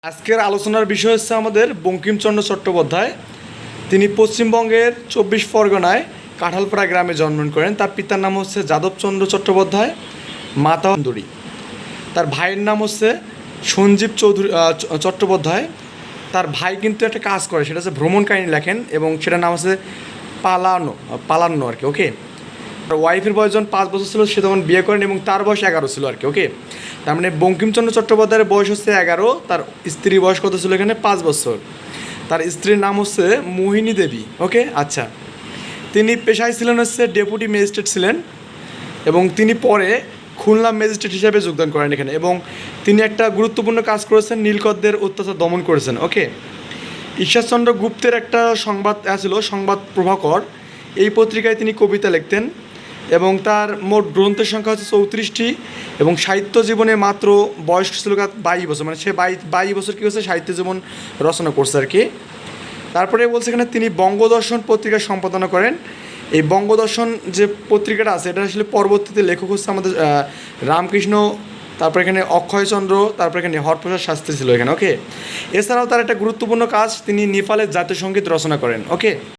আজকের আলোচনার বিষয় হচ্ছে আমাদের বঙ্কিমচন্দ্র চট্টোপাধ্যায়। তিনি পশ্চিমবঙ্গের 24 পরগনায় কাঁঠালপাড়া গ্রামে জন্মগ্রহণ করেন। তার পিতার নাম হচ্ছে যাদবচন্দ্র চট্টোপাধ্যায়, মাতা সুন্দরী। তার ভাইয়ের নাম হচ্ছে সঞ্জীব চৌধুরী চট্টোপাধ্যায়। তার ভাই কিন্তু একটা কাজ করে, সেটা হচ্ছে ভ্রমণ কাহিনী লেখেন এবং সেটার নাম হচ্ছে পালান্ন আর কি। ওকে, তার ওয়াইফের বয়স যখন 5 বছর ছিল সে তখন বিয়ে করেন এবং তার বয়স 11 ছিল আর কি। ওকে, তার মানে বঙ্কিমচন্দ্র চট্টোপাধ্যায়ের বয়স হচ্ছে 11, তার স্ত্রীর বয়স কত ছিল এখানে 5 বছর। তার স্ত্রীর নাম হচ্ছে মোহিনী দেবী। ওকে, আচ্ছা, তিনি পেশায় ছিলেন হচ্ছে ডেপুটি ম্যাজিস্ট্রেট ছিলেন এবং তিনি পরে খুলনা ম্যাজিস্ট্রেট হিসাবে যোগদান করেন এখানে, এবং তিনি একটা গুরুত্বপূর্ণ কাজ করেছেন, নীলকরদের অত্যাচার দমন করেছেন। ওকে, ঈশ্বরচন্দ্র গুপ্তের একটা সংবাদ ছিল সংবাদ প্রভাকর, এই পত্রিকায় তিনি কবিতা লিখতেন এবং তার মোট গ্রন্থের সংখ্যা হচ্ছে 34টি এবং সাহিত্য জীবনে মাত্র বয়স ছিল 22 বছর, মানে সে 22 বছর কী হচ্ছে সাহিত্য জীবন রচনা করছে আর কি। তারপরে বলছে এখানে তিনি বঙ্গদর্শন পত্রিকা সম্পাদনা করেন। এই বঙ্গদর্শন যে পত্রিকাটা আছে এটা আসলে পরবর্তীতে লেখক হচ্ছে আমাদের রামকৃষ্ণ, তারপর এখানে অক্ষয়চন্দ্র, তারপর এখানে হরপ্রসাদ শাস্ত্রী ছিল এখানে। ওকে, এছাড়াও তার একটা গুরুত্বপূর্ণ কাজ, তিনি নেপালের জাতীয় সঙ্গীত রচনা করেন। ওকে।